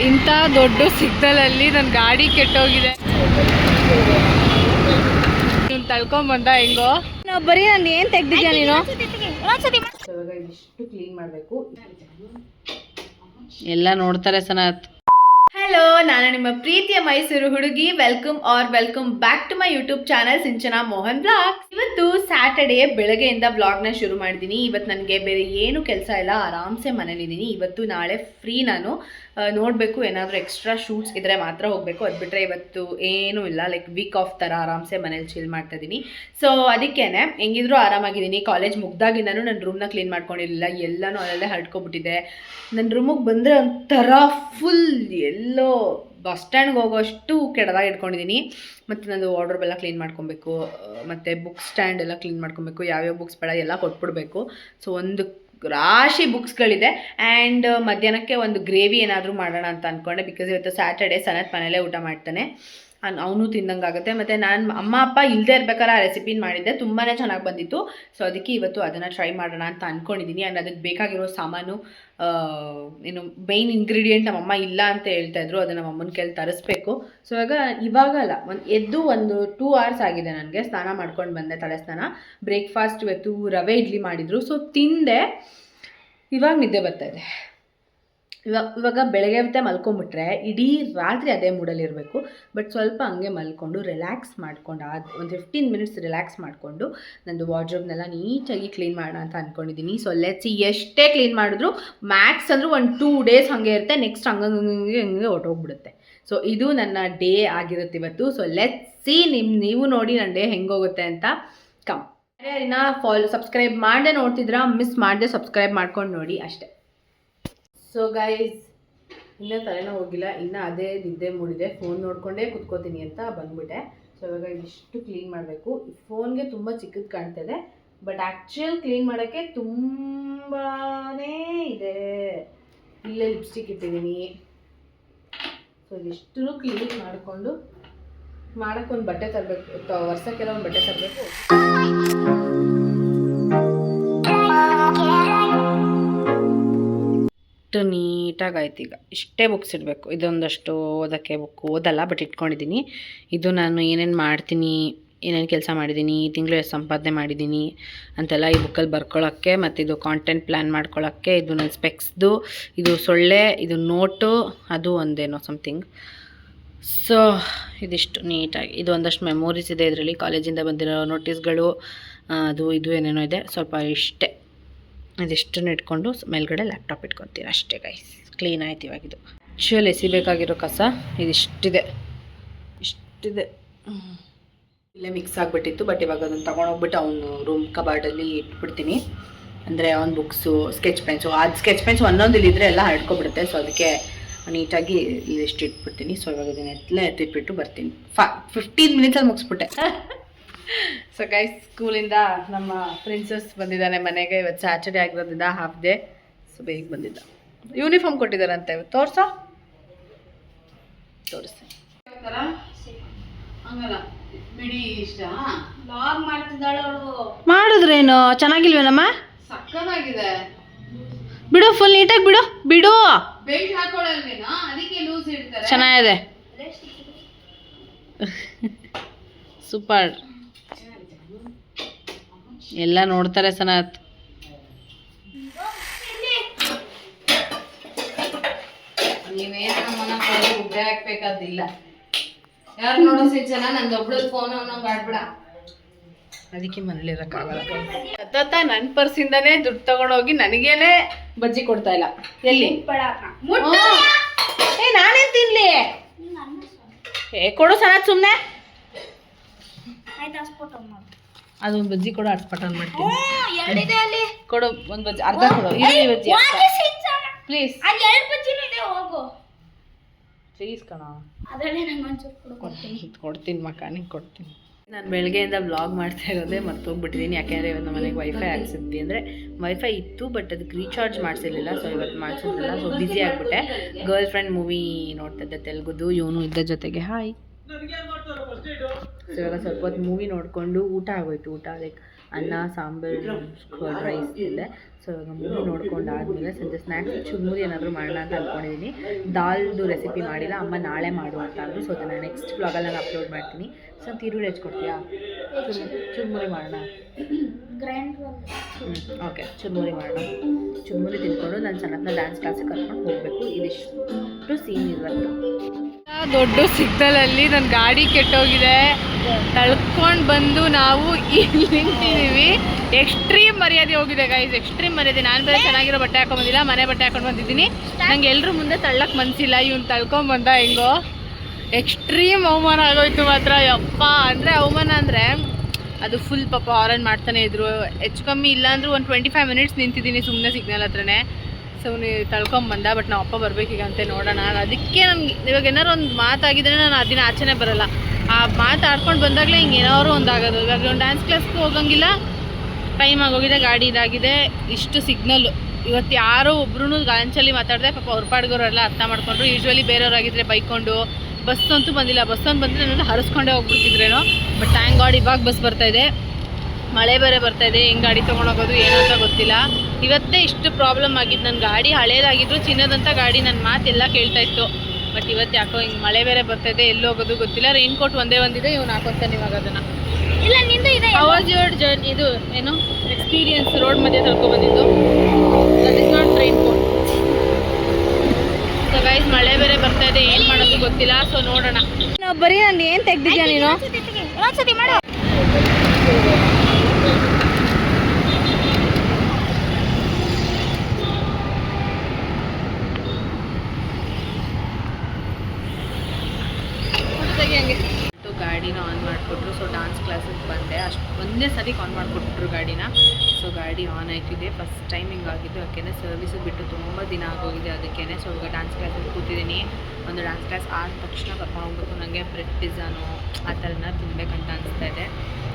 ಇಂಥ ದೊಡ್ಡ ಸಿಗ್ನಲಲ್ಲಿ ನನ್ನ ಗಾಡಿ ಕೆಟ್ಟೋಗಿದೆ. ನೀನು ತಳ್ಕೊಂಬಂದ ಹೆಂಗೋ ಬರೀ ನಾನು ಏನು ತೆಗ್ದಿದ್ಯಾ ನೀನು? ಇಷ್ಟು ಕ್ಲೀನ್ ಮಾಡಬೇಕು. ಎಲ್ಲ ನೋಡ್ತಾರೆ ಸನತ್. ಹಲೋ, ನಾನು ನಿಮ್ಮ ಪ್ರೀತಿಯ ಮೈಸೂರು ಹುಡುಗಿ. Welcome back to my YouTube channel Sinchana Mohan blogs. ಇವತ್ತು ಸ್ಯಾಟರ್ಡೇ ಬೆಳಗ್ಗೆಯಿಂದ ಬ್ಲಾಗ್ನ ಶುರು ಮಾಡಿದ್ದೀನಿ. ಇವತ್ತು ನನಗೆ ಬೇರೆ ಏನು ಕೆಲಸ ಇಲ್ಲ, ಆರಾಮ್ಸೆ ಮನೇಲಿದ್ದೀನಿ. ಇವತ್ತು ನಾಳೆ ಫ್ರೀ ನಾನು. ನೋಡಬೇಕು, ಏನಾದರೂ ಎಕ್ಸ್ಟ್ರಾ ಶೂಟ್ಸ್ ಇದ್ದರೆ ಮಾತ್ರ ಹೋಗಬೇಕು. ಅದು ಬಿಟ್ಟರೆ ಇವತ್ತು ಏನೂ ಇಲ್ಲ, ಲೈಕ್ ವೀಕ್ ಆಫ್ ಥರ ಆರಾಮ್ಸೆ ಮನೇಲಿ ಚಿಲ್ ಮಾಡ್ತಾ ಇದ್ದೀನಿ. ಸೊ ಅದಕ್ಕೇ ಹೆಂಗಿದ್ರು ಆರಾಮಾಗಿದ್ದೀನಿ. ಕಾಲೇಜ್ ಮುಗ್ದಾಗಿಂದನೂ ನನ್ನ ರೂಮ್ನ ಕ್ಲೀನ್ ಮಾಡ್ಕೊಂಡಿರಲಿಲ್ಲ, ಎಲ್ಲನೂ ಅಲ್ಲಲ್ಲೇ ಹರಡ್ಕೊಬಿಟ್ಟಿದೆ. ನನ್ನ ರೂಮಿಗೆ ಬಂದರೆ ಒಂಥರ ಫುಲ್ ಎಲ್ಲೋ ಬಸ್ ಸ್ಟ್ಯಾಂಡ್ಗೆ ಹೋಗೋಷ್ಟು ಕೆಡದಾಗಿ ಇಟ್ಕೊಂಡಿದ್ದೀನಿ. ಮತ್ತು ನಂದು ವಾರ್ಡ್ರೋಬ್ ಎಲ್ಲ ಕ್ಲೀನ್ ಮಾಡ್ಕೊಬೇಕು, ಮತ್ತು ಬುಕ್ ಸ್ಟ್ಯಾಂಡ್ ಎಲ್ಲ ಕ್ಲೀನ್ ಮಾಡ್ಕೊಬೇಕು. ಯಾವ್ಯಾವ ಬುಕ್ಸ್ ಬೇಡ ಎಲ್ಲ ಕೊಟ್ಬಿಡ್ಬೇಕು. ಸೊ ಒಂದು ರಾಶಿ ಬುಕ್ಸ್ಗಳಿದೆ. ಆ್ಯಂಡ್ ಮಧ್ಯಾಹ್ನಕ್ಕೆ ಒಂದು ಗ್ರೇವಿ ಏನಾದರೂ ಮಾಡೋಣ ಅಂತ ಅಂದ್ಕೊಂಡೆ. ಬಿಕಾಸ್ ಇವತ್ತು ಸ್ಯಾಟರ್ಡೇ, ಸನತ್ ಮನೇಲೇ ಊಟ ಮಾಡ್ತಾನೆ, ಅವನು ತಿಂದಂಗಾಗುತ್ತೆ. ಮತ್ತು ನಾನು ಅಮ್ಮ ಅಪ್ಪ ಇಲ್ಲದೆ ಇರ್ಬೇಕಾದ್ರೆ ಆ ರೆಸಿಪಿನ ಮಾಡಿದ್ದೆ, ತುಂಬಾ ಚೆನ್ನಾಗಿ ಬಂದಿತ್ತು. ಸೊ ಅದಕ್ಕೆ ಇವತ್ತು ಅದನ್ನು ಟ್ರೈ ಮಾಡೋಣ ಅಂತ ಅಂದ್ಕೊಂಡಿದ್ದೀನಿ. ಆ್ಯಂಡ್ ಅದಕ್ಕೆ ಬೇಕಾಗಿರೋ ಸಾಮಾನು ಏನು ಮೈನ್ ಇಂಗ್ರೀಡಿಯೆಂಟ್ ನಮ್ಮಮ್ಮ ಇಲ್ಲ ಅಂತ ಹೇಳ್ತಾಯಿದ್ರು, ಅದನ್ನು ನಮ್ಮಮ್ಮನ ಕೈಲಿ ತರಿಸ್ಬೇಕು. ಸೊ ಇವಾಗಲ್ಲ, ಎದ್ದು ಒಂದು 2 hours ಆಗಿದೆ ನನಗೆ. ಸ್ನಾನ ಮಾಡ್ಕೊಂಡು ಬಂದೆ, ತಲೆ ಸ್ನಾನ. ಬ್ರೇಕ್ಫಾಸ್ಟ್ ಇವತ್ತು ರವೆ ಇಡ್ಲಿ ಮಾಡಿದರು, ಸೊ ತಿಂದೆ. ಇವಾಗ ನಿದ್ದೆ ಬರ್ತಾಯಿದೆ. ಇವಾಗ ಬೆಳಗ್ಗೆ ಹೊತ್ತೆ ಮಲ್ಕೊಂಬಿಟ್ರೆ ಇಡೀ ರಾತ್ರಿ ಅದೇ ಮೂಡಲ್ಲಿರಬೇಕು. ಬಟ್ ಸ್ವಲ್ಪ ಹಂಗೆ ಮಲ್ಕೊಂಡು ರಿಲ್ಯಾಕ್ಸ್ ಮಾಡ್ಕೊಂಡು ಒಂದು 15 minutes ರಿಲ್ಯಾಕ್ಸ್ ಮಾಡಿಕೊಂಡು ನಂದು ವಾರ್ಡ್ರೋಬ್ನೆಲ್ಲ ನೀಟಾಗಿ ಕ್ಲೀನ್ ಮಾಡೋಣ ಅಂತ ಅಂದ್ಕೊಂಡಿದ್ದೀನಿ. ಸೊ ಲೆಟ್ಸ್ ಎಷ್ಟೇ ಕ್ಲೀನ್ ಮಾಡಿದ್ರು ಮ್ಯಾಕ್ಸ್ ಅಂದರೂ ಒಂದು 2 days ಹಾಗೆ ಇರುತ್ತೆ. ನೆಕ್ಸ್ಟ್ ಹಂಗೆ ಹೊಟ್ಟೋಗ್ಬಿಡುತ್ತೆ. ಸೊ ಇದು ನನ್ನ ಡೇ ಆಗಿರುತ್ತೆ ಇವತ್ತು. ಸೊ ಲೆಟ್ಸ್ ಸಿ, ನೀವು ನೋಡಿ ನನ್ನ ಡೇ ಹೆಂಗೋಗುತ್ತೆ ಅಂತ. ಕಮ್ ಸಬ್ಸ್ಕ್ರೈಬ್ ಮಾಡದೆ ನೋಡ್ತಿದ್ರಾ, ಮಿಸ್ ಮಾಡದೆ ಸಬ್ಸ್ಕ್ರೈಬ್ ಮಾಡ್ಕೊಂಡು ನೋಡಿ ಅಷ್ಟೇ. ಸೊ ಗೈಸ್, ಇನ್ನೂ ತಲೆನೋ ಹೋಗಿಲ್ಲ, ಇನ್ನೂ ಅದೇ ನಿದ್ದೆ ಮೂಡಿದೆ. ಫೋನ್ ನೋಡಿಕೊಂಡೇ ಕುತ್ಕೋತೀನಿ ಅಂತ ಬಂದ್ಬಿಟ್ಟೆ. ಸೊ ಇವಾಗ ಇಷ್ಟು ಕ್ಲೀನ್ ಮಾಡಬೇಕು. ಫೋನ್ಗೆ ತುಂಬ ಚಿಕ್ಕದು ಕಾಣ್ತಾಯಿದೆ, ಬಟ್ ಆ್ಯಕ್ಚುಯಲ್ ಕ್ಲೀನ್ ಮಾಡೋಕ್ಕೆ ತುಂಬಾ ಇದೆ. ಇಲ್ಲೇ ಲಿಪ್ಸ್ಟಿಕ್ ಇಟ್ಟಿದ್ದೀನಿ. ಸೊ ಇದಿಷ್ಟು ಕ್ಲೀನ್ ಮಾಡಿಕೊಂಡು ಮಾಡೋಕ್ಕೊಂದು ಬಟ್ಟೆ ತರಬೇಕು, ವರ್ಷಕ್ಕೆಲ್ಲ ಒಂದು ಬಟ್ಟೆ ತರಬೇಕು. ನೀಟಾಗಿ ಆಯ್ತು. ಈಗ ಇಷ್ಟೇ ಬುಕ್ಸ್ ಇಡಬೇಕು. ಇದೊಂದಷ್ಟು ಓದೋಕ್ಕೆ ಬುಕ್ ಓದಲ್ಲ, ಬಟ್ ಇಟ್ಕೊಂಡಿದ್ದೀನಿ. ಇದು ನಾನು ಏನೇನು ಮಾಡ್ತೀನಿ, ಏನೇನು ಕೆಲಸ ಮಾಡಿದ್ದೀನಿ, ತಿಂಗಳು ಎಷ್ಟು ಸಂಪಾದನೆ ಮಾಡಿದ್ದೀನಿ ಅಂತೆಲ್ಲ ಈ ಬುಕ್ಕಲ್ಲಿ ಬರ್ಕೊಳ್ಳೋಕ್ಕೆ. ಮತ್ತು ಇದು ಕಾಂಟೆಂಟ್ ಪ್ಲ್ಯಾನ್ ಮಾಡ್ಕೊಳ್ಳೋಕ್ಕೆ. ಇದು ನನ್ನ ಸ್ಪೆಕ್ಸ್ದು, ಇದು ಸೊಳ್ಳೆ, ಇದು ನೋಟು, ಅದು ಒಂದೇನೋ ಸಮಥಿಂಗ್. ಸೊ ಇದಿಷ್ಟು ನೀಟಾಗಿ. ಇದು ಒಂದಷ್ಟು ಮೆಮೊರೀಸ್ ಇದೆ ಇದರಲ್ಲಿ, ಕಾಲೇಜಿಂದ ಬಂದಿರೋ ನೋಟಿಸ್ಗಳು, ಅದು ಇದು ಏನೇನೋ ಇದೆ. ಸ್ವಲ್ಪ ಇಷ್ಟೇ, ಇದಿಷ್ಟನ್ನು ಇಟ್ಕೊಂಡು ಮೇಲ್ಗಡೆ ಲ್ಯಾಪ್ಟಾಪ್ ಇಟ್ಕೊತೀನಿ ಅಷ್ಟೇ ಗೈಸ್. ಕ್ಲೀನ್ ಆಯ್ತು ಇವಾಗಿದು. ಆ್ಯಕ್ಚುಲಿ ಎಸಿಬೇಕಾಗಿರೋ ಕಸ ಇದಿಷ್ಟಿದೆ, ಇಷ್ಟಿದೆ. ಇಲ್ಲೇ ಮಿಕ್ಸ್ ಆಗಿಬಿಟ್ಟಿತ್ತು, ಬಟ್ ಇವಾಗ ಅದನ್ನು ತೊಗೊಂಡೋಗ್ಬಿಟ್ಟು ಅವನು ರೂಮ್ ಕಬಾರ್ಡಲ್ಲಿ ಇಟ್ಬಿಡ್ತೀನಿ. ಅಂದರೆ ಅವ್ನ ಬುಕ್ಸು, ಸ್ಕೆಚ್ ಪೆನ್ಸು, ಅದು ಸ್ಕೆಚ್ ಪೆನ್ಸು ಒಂದೊಂದು ಇಲ್ಲಿದ್ರೆ ಎಲ್ಲ ಹರಡ್ಕೊಬಿಡುತ್ತೆ. ಸೊ ಅದಕ್ಕೆ ನೀಟಾಗಿ ಇಲ್ಲಿಷ್ಟು ಇಟ್ಬಿಡ್ತೀನಿ. ಸೊ ಇವಾಗ ಇದನ್ನು ಎತ್ತಿಟ್ಬಿಟ್ಟು ಬರ್ತೀನಿ. 15 minutes ಮುಗಿಸ್ಬಿಟ್ಟೆ. ಸೊ ಗೈಸ್, ಸ್ಕೂಲಿಂದ ನಮ್ಮ ಪ್ರಿನ್ಸಸ್ ಬಂದಿದ್ದಾನೆ ಮನೆಗೆ. ಇವತ್ತು ಸ್ಯಾಟರ್ಡೇ ಆಗಿರೋದ್ರಿಂದ ಹಾಫ್ ಡೇ. ಸೊ ಬೇಗ ಬಂದಿದ್ದ. ಯೂನಿಫಾರ್ಮ್ ಕೊಟ್ಟಿದ್ದಾರಂತೆ. ತೋರಿಸಿ ಮಾಡಿದ್ರೇನು ಚೆನ್ನಾಗಿಲ್ವೇನಮ್ಮ? ಸಕ್ಕತ್ತಾಗಿದೆ. ಬಿಡು, ಫುಲ್ ನೀಟಾಗಿ ಬಿಡು. ಚೆನ್ನಾಗಿದೆ, ಸೂಪರ್. ಎಲ್ಲ ನೋಡ್ತಾರೆ ಸನತ್. ನೀವೇನು ನಮ್ಮನ್ನ ಗುಡ್ಡೆ ಹಾಕ್ಬೇಕಾದಿಲ್ಲ. ಯಾರು ನೋಡೋ ಸಿಂಚನ, ನಂದು ಒಬ್ಳು ಫೋನ್ ಅವನಂಗೆ ಆಡ್ಬಿಡ. ಅದಕ್ಕೆ ಮನೇಲಿ ಇರೋಕ್ಕಾಗಲ್ಲ. ನನ್ನ ಪರ್ಸಿಂದಾನೇ ದುಡ್ಡು ತಗೊಂಡೋಗಿ ನನಗೇನೆ ಬಜ್ಜಿ ಕೊಡ್ತಾ ಇಲ್ಲ. ಎಲ್ಲಿ ನಾನೇನು ತಿನ್ಲಿ? ಕೊಡು ಸನತ್, ಸುಮ್ಮನೆ ಅದೊಂದು ಬಜ್ಜಿ ಕೊಡು, ಹಾಟ್ಸ್ಪಾಟ್ ಆನ್ ಮಾಡ್ತೀನಿ. ಕೊಡು ಒಂದು ಬಜ್ಜಿ, ಅರ್ಧ ಕೊಡು. ಈರುಳ್ಳಿ ಬಜ್ಜಿ ಪ್ಲೀಸ್ ಪ್ಲೀಸ್ ಕಣ. ಕೊಡ್ತೀನಿ ಮಕ್ಕ, ನಿಂಗೆ ಕೊಡ್ತೀನಿ. ನಾನು ಬೆಳಗ್ಗೆಯಿಂದ ವ್ಲಾಗ್ ಮಾಡ್ತಾ ಇರೋದೇ ಮರ್ತೋಗ್ಬಿಟ್ಟಿದ್ದೀನಿ. ಯಾಕೆಂದರೆ ಇವತ್ತು ಮನೆಗೆ ವೈಫೈ ಹಾಕ್ಸಿದ್ವಿ. ಅಂದರೆ ವೈಫೈ ಇತ್ತು, ಬಟ್ ಅದಕ್ಕೆ ರೀಚಾರ್ಜ್ ಮಾಡಿಸಿರಲಿಲ್ಲ. ಸೊ ಇವತ್ತು ಮಾಡಿಸಿದ್ರಲ್ಲ, ಸೊ ಬ್ಯುಸಿ ಆಗಿಬಿಟ್ಟೆ. ಗರ್ಲ್ ಫ್ರೆಂಡ್ ಮೂವಿ ನೋಡ್ತಾ ಇದ್ದೆ, ತೆಲುಗುದು. ಇವನು ಇದ್ದ ಜೊತೆಗೆ ಹಾಯ್. ಸೊ ಇವಾಗ ಸ್ವಲ್ಪ ಹೊತ್ತು ಮೂವಿ ನೋಡಿಕೊಂಡು ಊಟ ಆಗೋಯ್ತು. ಊಟ ಲೈಕ್ ಅನ್ನ ಸಾಂಬಾರು ಕರ್ಡ್ ರೈಸ್ ಇದೆ. ಸೊ ಇವಾಗ ಮೂವಿ ನೋಡ್ಕೊಂಡು ಆದಮೇಲೆ ಸಂಜೆ ಸ್ನ್ಯಾಕ್ಸ್ ಚುರುಮುರಿ ಏನಾದರೂ ಮಾಡೋಣ ಅಂತ ಅಂದ್ಕೊಂಡಿದ್ದೀನಿ. ದಾಲ್ದು ರೆಸಿಪಿ ಮಾಡಿಲ್ಲ, ಅಮ್ಮ ನಾಳೆ ಮಾಡು ಅಂತ ಅಂದರು. ಸೊ ಅದನ್ನು ನೆಕ್ಸ್ಟ್ ವ್ಲಾಗಲ್ಲಿ ನಾನು ಅಪ್ಲೋಡ್ ಮಾಡ್ತೀನಿ. ಸೊ ಈರುಳ್ಳಿ ಹೆಚ್ಕೊಡ್ತೀಯಾ? ಚುರುಮುರಿ ಮಾಡೋಣ. ಓಕೆ, ಚುರುಮುರಿ ಮಾಡೋಣ. ಚುರುಮುರಿ ತಿನ್ಕೊಂಡು ನಾನು ಸಣ್ಣನ ಡ್ಯಾನ್ಸ್ ಕ್ಲಾಸಿಗೆ ಕರ್ಕೊಂಡು ಹೋಗಬೇಕು. ಇದಿಷ್ಟು ಸೀನ್ ಇವತ್ತು. ದೊಡ್ಡ ಸಿಗ್ನಲಲ್ಲಿ ನನ್ನ ಗಾಡಿ ಕೆಟ್ಟೋಗಿದೆ, ತಳ್ಕೊಂಡು ಬಂದು ನಾವು ಇಲ್ಲಿ ನಿಂತಿದ್ದೀವಿ. ಎಕ್ಸ್ಟ್ರೀಮ್ ಮರ್ಯಾದೆ ಹೋಗಿದೆ ಗೈಸ್, ಎಕ್ಸ್ಟ್ರೀಮ್ ಮರ್ಯಾದೆ. ನಾನು ಬೇರೆ ಚೆನ್ನಾಗಿರೋ ಬಟ್ಟೆ ಹಾಕೊಂಡು ಬಂದಿಲ್ಲ, ಮನೆ ಬಟ್ಟೆ ಹಾಕೊಂಡು ಬಂದಿದ್ದೀನಿ. ನಂಗೆ ಎಲ್ಲರೂ ಮುಂದೆ ತಳ್ಳಕ್ಕೆ ಮನಸ್ಸಿಲ್ಲ, ಇವ್ನು ತಳ್ಕೊಂಬಂದ ಹೆಂಗೋ. ಎಕ್ಸ್ಟ್ರೀಮ್ ಅವಮಾನ ಆಗೋಯ್ತು ಮಾತ್ರ. ಯಪ್ಪ ಅಂದರೆ ಅವಮಾನ ಅಂದರೆ ಅದು ಫುಲ್ ಪಾಪ ಆರನ್ ಮಾಡ್ತಾನೆ ಇದ್ರು. ಹೆಚ್ಚು ಕಮ್ಮಿ ಇಲ್ಲ ಅಂದರೂ ಒಂದು 25 ಮಿನಿಟ್ಸ್ ನಿಂತಿದ್ದೀನಿ ಸುಮ್ಮನೆ ಸಿಗ್ನಲ್ ಹತ್ರನೇ. ಸೊ ನೀವು ತಳ್ಕೊಂಬಂದ. ಬಟ್ ನಾವು ಅಪ್ಪ ಬರಬೇಕೀಗ ಅಂತೆ, ನೋಡೋಣ. ಅದಕ್ಕೆ ನನಗೆ ಇವಾಗ ಏನಾರು ಒಂದು ಮಾತಾಗಿದ್ರೆ ನಾನು ಅದನ್ನ ಆಚೆನೇ ಬರೋಲ್ಲ. ಆ ಮಾತಾಡ್ಕೊಂಡು ಬಂದಾಗಲೇ ಹಿಂಗೆ ಏನಾದ್ರು ಒಂದಾಗೋದು. ಇವಾಗ ಒಂದು ಡ್ಯಾನ್ಸ್ ಕ್ಲಾಸ್ಗೂ ಹೋಗಂಗಿಲ್ಲ, ಟೈಮ್ ಆಗೋಗಿದೆ, ಗಾಡಿ ಇದಾಗಿದೆ, ಇಷ್ಟು ಸಿಗ್ನಲ್ಲು. ಇವತ್ತು ಯಾರೋ ಒಬ್ರು ಗಾಂಚಲ್ಲಿ ಮಾತಾಡಿದೆ, ಪಾಪ ಅವ್ರ ಪಾಡ್ಗೋರೆಲ್ಲ ಅರ್ಥ ಮಾಡ್ಕೊಂಡ್ರು. ಯೂಶ್ವಲಿ ಬೇರೆಯವರಾಗಿದ್ದರೆ ಬೈಕೊಂಡು. ಬಸ್ ಅಂತೂ ಬಂದಿಲ್ಲ, ಬಸ್ ಒಂದು ಬಂದರೆ ನಾನು ಹರಿಸ್ಕೊಂಡೇ ಹೋಗ್ಬಿಟ್ಟಿದ್ರೇನೋ. ಬಟ್ ಥ್ಯಾಂಕ್ ಗಾಡ್ ಇವಾಗ ಬಸ್ ಬರ್ತಾಯಿದೆ. ಮಳೆ ಬೇರೆ ಬರ್ತಾಯಿದೆ, ಹೆಂಗೆ ಗಾಡಿ ತೊಗೊಂಡೋಗೋದು ಏನೋ ಅಂತ ಗೊತ್ತಿಲ್ಲ. ಇವತ್ತೇ ಇಷ್ಟು ಪ್ರಾಬ್ಲಮ್ ಆಗಿದ್ದು. ನನ್ನ ಗಾಡಿ ಹಳೇದಾಗಿದ್ರು, ಚಿನ್ನದಂಥ ಗಾಡಿ, ನನ್ನ ಮಾತೆಲ್ಲ ಕೇಳ್ತಾ ಇತ್ತು. ಬಟ್ ಇವತ್ತು ಯಾಕೋ ಹಿಂಗೆ ಮಳೆ ಬೇರೆ ಬರ್ತಾಯಿದೆ, ಎಲ್ಲಿ ಹೋಗೋದು ಗೊತ್ತಿಲ್ಲ. ರೈನ್ ಕೋಟ್ ಒಂದೇ ಒಂದಿದೆ, ಇವ್ನು ಹಾಕೋತಾನೆ ಇವಾಗ ಅದನ್ನು. ಇಲ್ಲ ನಿಂದು ಇದೆ. ಹೌಸ್ ಯುವರ್ ಜರ್ನಿ, ಇದು ಏನು ಎಕ್ಸ್ಪೀರಿಯನ್ಸ್ ರೋಡ್ ಮಧ್ಯೆ ತಳ್ಕೊಬಂದಿದ್ದು. That is not raincoat. So guys ಮಳೆ ಬೇರೆ ಬರ್ತಾ ಇದೆ, ಏನು ಮಾಡೋದು ಗೊತ್ತಿಲ್ಲ. ಸೊ ನೋಡೋಣ. ಬರೀ ನಾನು ಏನು ತೆಗ್ದಿದ್ಯಾ ನೀನು? ಒಂದ್ಸತಿ ಮಾಡು. ಹಂಗೆ ಗಾಡಿನ ಆನ್ ಮಾಡಿಕೊಟ್ರು. ಸೊ ಡಾನ್ಸ್ ಕ್ಲಾಸಿಗೆ ಬಂದೆ, ಅಷ್ಟು ಒಂದೇ ಸರಿ ಆನ್ ಮಾಡಿಕೊಟ್ರು ಗಾಡಿನ. ಸೊ ಗಾಡಿ ಆನ್ ಆಯ್ತಿದೆ. ಫಸ್ಟ್ ಟೈಮ್ ಹಿಂಗಾಗಿದ್ದು, ಯಾಕೆಂದರೆ ಸರ್ವಿಸಿಗೆ ಬಿಟ್ಟು ತುಂಬ ದಿನ ಆಗೋಗಿದೆ ಅದಕ್ಕೇ. ಸೊ ಇವಾಗ ಡಾನ್ಸ್ ಕ್ಲಾಸಲ್ಲಿ ಕೂತಿದ್ದೀನಿ. ಒಂದು ಡಾನ್ಸ್ ಕ್ಲಾಸ್ ಆದ ತಕ್ಷಣ ಕರ್ಕೊಂಡು ಹೋಗ್ಬೇಕು. ನನಗೆ ಬ್ರೆಡ್ ಪಿಜ್ಜಾನು ಆ ಥರನ ತಿನ್ನಬೇಕಂತ ಅನಿಸ್ತಾ ಇದೆ.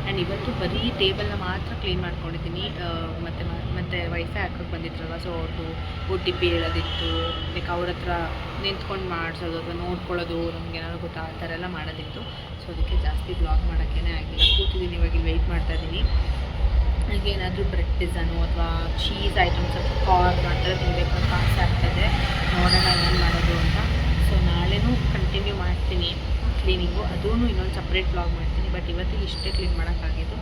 ಆ್ಯಂಡ್ ಇವತ್ತು ಬರೀ ಟೇಬಲ್ನ ಮಾತ್ರ ಕ್ಲೀನ್ ಮಾಡ್ಕೊಂಡಿದ್ದೀನಿ. ಮತ್ತು ವೈಫೈ ಹಾಕೋಕ್ಕೆ ಬಂದಿದ್ರಲ್ವ, ಸೊ ಅವ್ರದ್ದು OTP ಹೇಳೋದಿತ್ತು. ಲೈಕ್ ಅವ್ರ ಹತ್ರ ನಿಂತ್ಕೊಂಡು ಮಾಡಿಸೋದು ಅಥವಾ ನೋಡ್ಕೊಳ್ಳೋದು, ನಮ್ಗೆ ಏನಾದ್ರು ಗೊತ್ತಾ ಆ ಥರ ಎಲ್ಲ ಮಾಡೋದಿತ್ತು. ಸೊ ಅದಕ್ಕೆ ಜಾಸ್ತಿ ಬ್ಲಾಗ್ ಮಾಡೋಕ್ಕೇ ಆಗಿಲ್ಲ. ಕೂತಿದ್ದೀನಿ, ಇವಾಗ ಇಲ್ಲಿ ವೆಯ್ಟ್ ಮಾಡ್ತಾಯಿದ್ದೀನಿ. ನನಗೆ ಏನಾದರೂ ಬ್ರೆಡ್ ಪಿಜ್ಜಾನು ಅಥವಾ ಚೀಸ್ ಐಟಮ್ಸ್ ಅಥವಾ ಕಾರ್ನ್ ಆ ಥರ ತಿನ್ನಬೇಕು ಅಂತ ಆಸೆ ಆಗ್ತಾಯಿದೆ. ನೋಡೋಣ ಏನು ಮಾಡೋದು ಅಂತ. ಸೊ ನಾಳೆನೂ ಕಂಟಿನ್ಯೂ ಮಾಡ್ತೀನಿ ಕ್ಲೀನಿಂಗು, ಅದೂ ಇನ್ನೊಂದು ಸಪ್ರೇಟ್ ಬ್ಲಾಗ್ ಮಾಡ್ತೀನಿ. ಬಟ್ ಇವತ್ತಿಗೆ ಇಷ್ಟೇ ಕ್ಲೀನ್ ಮಾಡೋಕ್ಕಾಗಿದ್ದು.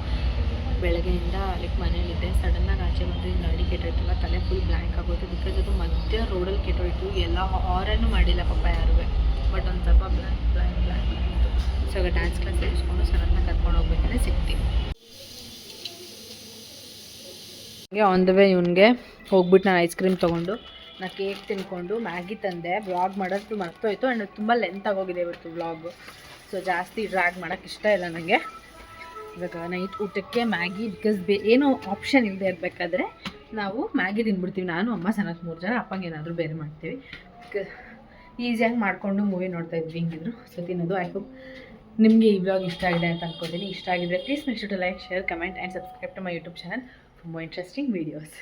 ಬೆಳಗ್ಗೆಯಿಂದ ಲೈಕ್ ಮನೇಲಿದ್ದೆ, ಸಡನ್ನಾಗಿ ಆಚೆ ಬಂದು ಗಾಡಿ ಕೆಟ್ಟೋಯ್ತಲ್ಲ, ತಲೆ ಫುಲ್ ಬ್ಲ್ಯಾಂಕ್ ಆಗೋದು. ಬಿಕಾಸ್ ಅದು ಮಧ್ಯ ರೋಡಲ್ಲಿ ಕೆಟ್ಟೋಯ್ತು. ಎಲ್ಲ ಹಾರನ್ನು ಮಾಡಿಲ್ಲ ಪಾಪ ಯಾರು, ಬಟ್ ಒಂದು ಸ್ವಲ್ಪ ಬ್ಲ್ಯಾಂಕ್ ಆಗಿತ್ತು. ಸೊ ಈಗ ಡ್ಯಾನ್ಸ್ ಕ್ಲಾಸ್ ಸೇರಿಸ್ಕೊಂಡು ಸಡನ್ನಾಗಿ ಕರ್ಕೊಂಡು ಹೋಗ್ಬೇಕಂದ್ರೆ ಸಿಗ್ತೀನಿ. ಹಂಗೆ ಆನ್ ದ ವೇ ಇವನಿಗೆ ಹೋಗ್ಬಿಟ್ಟು ನಾನು ಐಸ್ ಕ್ರೀಮ್ ತೊಗೊಂಡು ನಾ ಕೇಕ್ ತಿನ್ಕೊಂಡು ಮ್ಯಾಗಿ ತಂದೆ. ವ್ಲಾಗ್ ಮಾಡೋದು ಮರ್ತೋಯ್ತು. ಆ್ಯಂಡ್ ತುಂಬ ಲೆಂತ್ ಆಗೋಗಿದೆ ಇವತ್ತು ವ್ಲಾಗು. ಸೊ ಜಾಸ್ತಿ ಡ್ರ್ಯಾಗ್ ಮಾಡೋಕ್ಕೆ ಇಷ್ಟ ಇಲ್ಲ ನನಗೆ. ಇವಾಗ ನೈಟ್ ಊಟಕ್ಕೆ ಮ್ಯಾಗಿ, ಬಿಕಾಸ್ ಏನೋ ಆಪ್ಷನ್ ಇಲ್ಲದೆ ಇರಬೇಕಾದ್ರೆ ನಾವು ಮ್ಯಾಗಿ ತಿಂದ್ಬಿಡ್ತೀವಿ. ನಾನು ಅಮ್ಮ ಸಣ್ಣಕ್ಕೆ 3 ಜನ, ಅಪ್ಪಂಗೆ ಏನಾದರೂ ಬೇರೆ ಮಾಡ್ತೀವಿ. ಈಸಿಯಾಗಿ ಮಾಡಿಕೊಂಡು ಮೂವಿ ನೋಡ್ತಾ ಇದ್ವಿ ಹಿಂಗಿದ್ರು. ಸೊ ತಿನ್ನೋದು. ಐ ಹೋಪ್ ನಿಮಗೆ ಈ ವ್ಲಾಗ್ ಇಷ್ಟ ಆಗಿದೆ ಅಂತ ಅಂದ್ಕೊತೀನಿ. ಇಷ್ಟ ಆಗಿದ್ರೆ please make sure to like, share, comment and subscribe to my YouTube channel for more interesting videos.